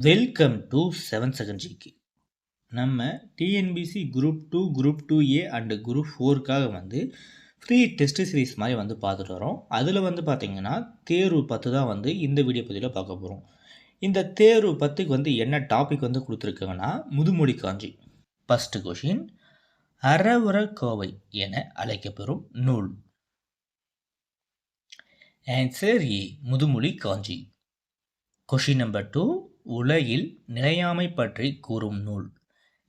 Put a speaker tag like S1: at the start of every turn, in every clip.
S1: Welcome to 7 second GK. நம்ம TNPSC group 2, group 2A and group 4க்காக free test series மாதிரி பார்த்துட்டு வரோம். அதில் பார்த்தீங்கன்னா தேர்வு 10 தான் இந்த வீடியோ பதிவில் பார்க்க போகிறோம். இந்த தேர்வு 10க்கு என்ன டாபிக் கொடுத்துருக்காங்கன்னா முதுமொழி காஞ்சி. ஃபஸ்ட்டு கொஷின், அறவுர கோவை என அழைக்கப்பெறும் நூல். ஆன்சர் ஏ, முதுமொழி காஞ்சி. கொஷின் நம்பர் 2, உலகில் நிலையாமை பற்றி கூறும் நூல்.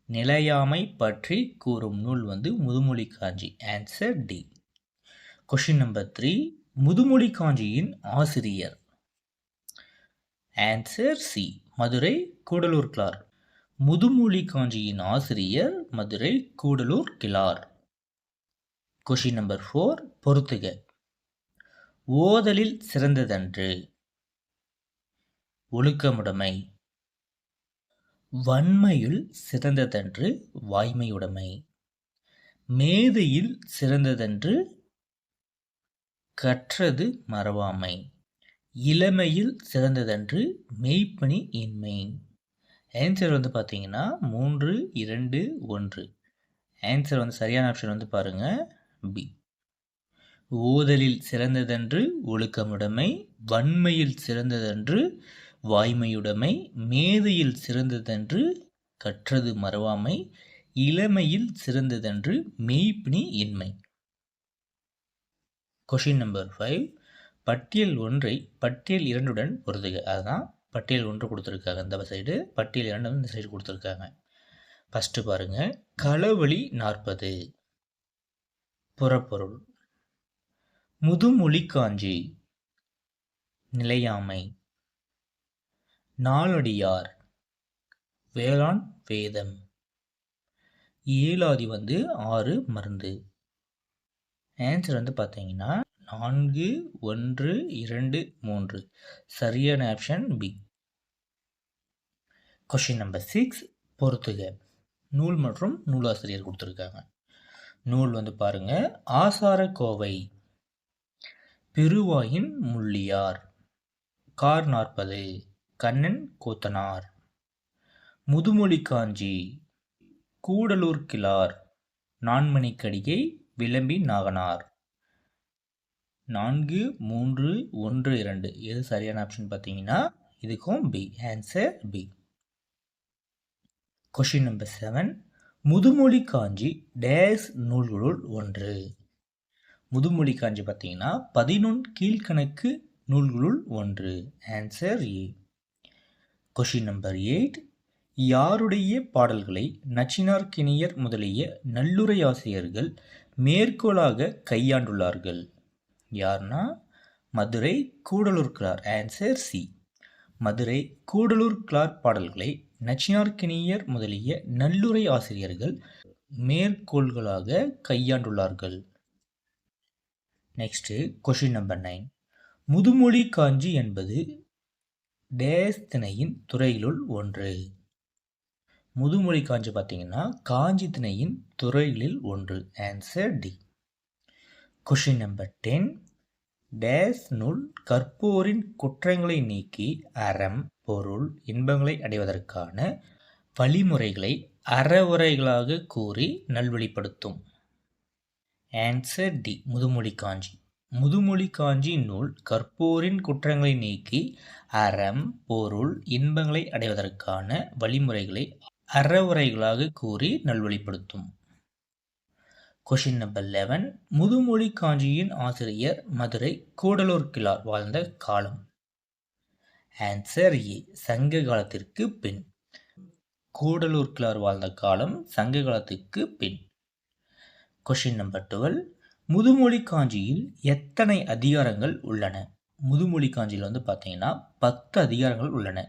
S1: நிலையாமை பற்றி கூறும் நூல் Muthumozhi Kanchi. Answer D. Question number 3, Muthumozhi காஞ்சியின் ஆசிரியர். Answer C, Madurai Kudalur Kizhar. முதுமொழி காஞ்சியின் ஆசிரியர் மதுரை கூடலூர் கிழார். கொஷின் நம்பர் 4, பொறுத்துக. ஓதலில் சிறந்ததன்று. ஒழுக்கமுடைமை. வன்மையுள் சிறந்ததன்று வாய்மையுடைமை. மேதையில் சிறந்ததன்று கற்றது மறவாமை. இளமையில் சிறந்ததன்று மெய்ப்பணி இன்மை. ஆன்சர் பார்த்தீங்கன்னா 3, 2, 1. ஆன்சர் சரியான ஆப்ஷன் பாருங்க பி. ஓதலில் சிறந்ததன்று ஒழுக்கமுடைமை, வன்மையில் சிறந்ததன்று வாய்மையுடைமை, மேதையில் சிறந்ததன்று கற்றது மறவாமை, இளமையில் சிறந்ததன்று மெய்ப்பினி இன்மை. கொஷின் நம்பர் 5, பட்டியல் 1ஐ பட்டியல் 2உடன் பொருத்துக. அதுதான் பட்டியல் 1 கொடுத்துருக்காங்க இந்த சைடு, பட்டியல் 2 இந்த சைடு கொடுத்துருக்காங்க. ஃபஸ்ட்டு பாருங்க, களவழி 40. புறப்பொருள். முதுமொழி காஞ்சி நிலையாமை. நாலடியார் வேளாண் வேதம். ஏலாதி 6 மருந்து. ஆன்சர் பார்த்தீங்கன்னா 4, 1, 2, 3. சரியான ஆப்ஷன் பி. கொஷின் நம்பர் 6, பொறுத்துக. நூல் மற்றும் நூலாசிரியர் கொடுத்துருக்காங்க. நூல் பாருங்க, ஆசார கோவை. பெருவாயின் முள்ளியார். கார் 40 கண்ணன் கோத்தனார். முதுமொழி காஞ்சி கூடலூர் கிழார். நான்மணிக்கடிகை விளம்பி நாகனார். 4, 3, 1, 2. எது சரியான ஆப்ஷன் பார்த்தீங்கன்னா இதுக்கும் B. Answer B. Question number 7, Muthumozhi Kanchi டேஸ் நூல்களுள் ஒன்று. முதுமொழி காஞ்சி பார்த்தீங்கன்னா 11 கீழ்கணக்கு நூல்களுள் ஒன்று. Answer A. கொஷின் நம்பர் 8, யாருடைய பாடல்களை நச்சினார்க்கினியர் முதலிய நல்லுரையாசிரியர்கள் மேற்கோளாக கையாண்டுள்ளார்கள்? யார்னா மதுரை கூடலூர் கிழார். ஆன்சர் சி, மதுரை கூடலூர் கிழார் பாடல்களை நச்சினார்க்கினியர் முதலிய நல்லுரை ஆசிரியர்கள் மேற்கோள்களாக கையாண்டுள்ளார்கள். நெக்ஸ்ட்டு கொஷின் நம்பர் 9, முதுமொழி காஞ்சி என்பது டேஸ் திணையின் துறையிலுள் ஒன்று. முதுமொழி காஞ்சி பார்த்தீங்கன்னா காஞ்சி திணையின் துறைகளில் ஒன்று. Answer D. கொஷின் நம்பர் 10, டேஸ் நூல் கற்போரின் குற்றங்களை நீக்கி அறம், பொருள், இன்பங்களை அடைவதற்கான வழிமுறைகளை அறவுரைகளாக கூறி நல்வழிப்படுத்தும். ஆன்சர் டி, முதுமொழி காஞ்சி. முதுமொழி காஞ்சி நூல் கற்போரின் குற்றங்களை நீக்கி அறம், பொருள், இன்பங்களை அடைவதற்கான வழிமுறைகளை அறவுரைகளாக கூறி நல்வழிப்படுத்தும். கொஷின் நம்பர் 11, முதுமொழி காஞ்சியின் ஆசிரியர் மதுரை கூடலூர் கிழார் வாழ்ந்த காலம். ஆன்சர் ஏ, சங்க காலத்திற்கு பின். கூடலூர் கிழார் வாழ்ந்த காலம் சங்க காலத்திற்கு பின். கொஷின் நம்பர் 12, முதுமொழி காஞ்சியில் எத்தனை அதிகாரங்கள் உள்ளன? முதுமொழி காஞ்சியில் பார்த்தீங்கன்னா 10 அதிகாரங்கள் உள்ளன.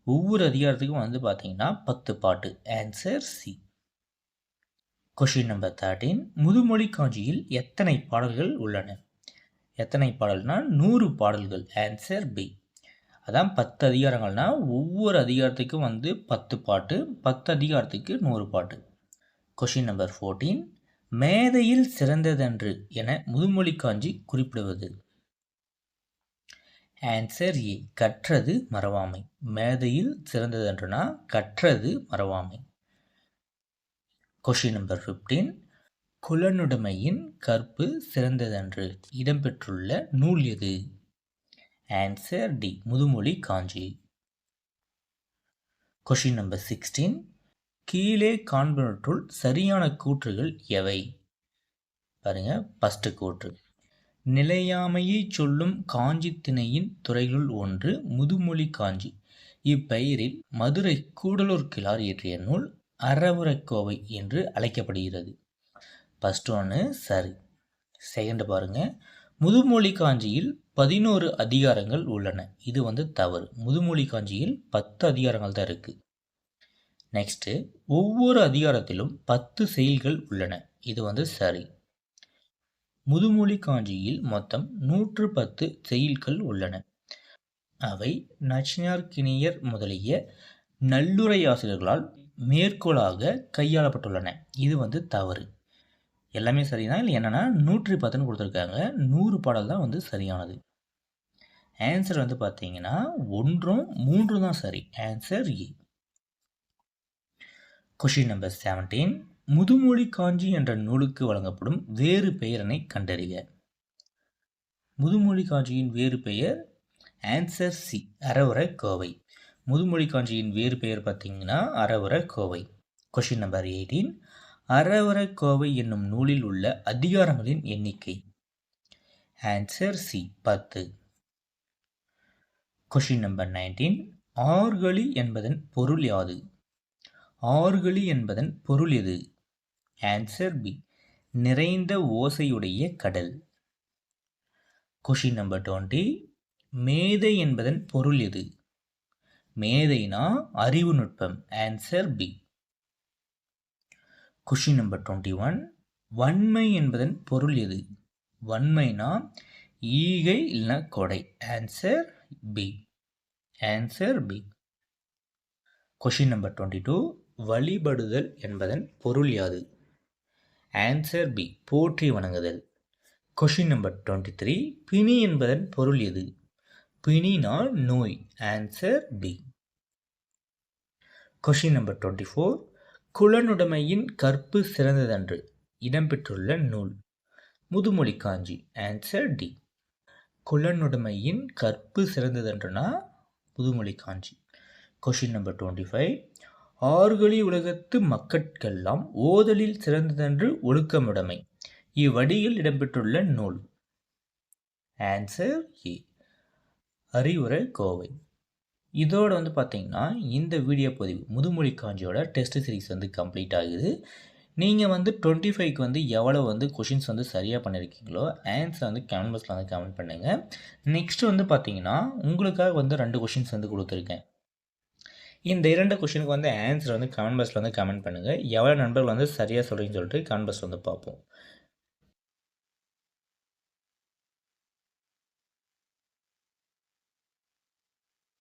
S1: ஒவ்வொரு அதிகாரத்துக்கும் பார்த்தீங்கன்னா 10 பாட்டு. Answer C. Question number 13, Muthumozhi காஞ்சியில் எத்தனை பாடல்கள் உள்ளன? எத்தனை பாடல்னா 100 பாடல்கள். Answer B. அதான் 10 அதிகாரங்கள்னா ஒவ்வொரு அதிகாரத்துக்கும் 10 பாட்டு, 10 அதிகாரத்துக்கு 100 பாட்டு. கொஷின் நம்பர் 14, மேதையில் சிறந்ததன்று என முதுமொழி காஞ்சி குறிப்பிடுவது? ஆன்சர் ஏ கற்றது மறவாமை. மேதையில் சிறந்ததென்றுனா கற்றது மறவாமை. Question number 15. குலனுடைமையின் கற்பு சிறந்ததென்று இடம்பெற்றுள்ள நூல் எது? Answer D Muthumozhi Kanchi. Question number 16. கீழே காண்பனற்றுள் சரியான கூற்றுகள் எவை? பாருங்க, ஃபர்ஸ்ட் கூற்று, நிலையாமையை சொல்லும் காஞ்சி திணையின் துறைகளுள் ஒன்று முதுமொழி காஞ்சி. இப்பெயரில் மதுரை கூடலூர் கிழார் இயற்றிய நூல் அறவுரைக்கோவை என்று அழைக்கப்படுகிறது. ஃபர்ஸ்ட் ஒன்று சரி. செகண்ட் பாருங்க, முதுமொழி காஞ்சியில் 11 அதிகாரங்கள் உள்ளன. இது தவறு. முதுமொழி காஞ்சியில் 10 அதிகாரங்கள் தான் இருக்கு. நெக்ஸ்ட், ஒவ்வொரு அதிகாரத்திலும் 10 செய்யுள்கள் உள்ளன. இது சரி. முதுமொழி காஞ்சியில் மொத்தம் 110 செய்யுள்கள் உள்ளன. அவை நச்சினார்க்கினியர் முதலிய நல்லுரையாசிரியர்களால் மேற்கோளாக கையாளப்பட்டுள்ளன. இது தவறு. எல்லாமே சரிதான். இல்லை என்னென்னா 110ன்னு கொடுத்துருக்காங்க. 100 பாடல் தான் சரியானது. ஆன்சர் பார்த்தீங்கன்னா 1ம் 3 தான் சரி. Answer A. Question number 17. முதுமொழி காஞ்சி என்ற நூலுக்கு வழங்கப்படும் வேறு பெயரினை கண்டறிக. முதுமொழி காஞ்சியின் வேறு பெயர் ஆன்சர் சி அறவுரைக்கோவை. முதுமொழி காஞ்சியின் வேறு பெயர் பார்த்தீங்கன்னா அறவுரைக்கோவை. Question number 18. அறவுரைக்கோவை என்னும் நூலில் உள்ள அதிகாரங்களின் எண்ணிக்கை? Answer C 10. Question number 19. ஆர்கழி என்பதன் பொருள் யாது? ஆர்கழி என்பதன் பொருள் எது? ஆன்சர் பி நிறைந்த ஓசையுடைய கடல். Question number 20. மேதை என்பதன் பொருள் எது? மேதைனா அறிவு நுட்பம். Answer B. Question number 21. வன்மை என்பதன் பொருள் எது? வன்மைனா ஈகை இல்லைனா கொடை. Answer B. Answer B. Question number 22. வழிபடுதல் என்பதன் பொருள் யாது? ஆன்சர் பி போற்றி வணங்குதல். Question number 23. பிணி என்பதன் பொருள் எது? பிணினா நோய். Answer B. Question number 24. குலனுடைமையின் கற்பு சிறந்ததென்று இடம்பெற்றுள்ள நூல்? முதுமொழி காஞ்சி. Answer D. குலனுடைமையின் கற்பு சிறந்ததென்றுனா முதுமொழி காஞ்சி. Question number 25. ஆர்கழி உலகத்து மக்கட்கெல்லாம் ஓதலில் சிறந்ததென்று ஒழுக்கமுடைமை. இவ்வடியில் இடம்பெற்றுள்ள நூல்? ஆன்சர் ஏ அறிவுரைக்கோவை. இதோட பார்த்தீங்கன்னா இந்த வீடியோ பதிவு முதுமொழி காஞ்சியோட டெஸ்ட் சீரிஸ் கம்ப்ளீட் ஆகுது. நீங்கள் 25க்கு எவ்வளோ கொஷின்ஸ் சரியாக பண்ணியிருக்கீங்களோ ஆன்சர் கமெண்ட் பாக்ஸில் கமெண்ட் பண்ணுங்கள். நெக்ஸ்ட்டு பார்த்தீங்கன்னா உங்களுக்காக 2 கொஷின்ஸ் கொடுத்துருக்கேன். இந்த 2 கொஷினுக்கு ஆன்சர் கமெண்ட் பாக்ஸில் கமெண்ட் பண்ணுங்கள். எவ்வளோ நண்பர்கள் சரியாக சொல்கிறீங்கன்னு சொல்லிட்டு கமெண்ட் பாக்ஸில் பார்ப்போம்.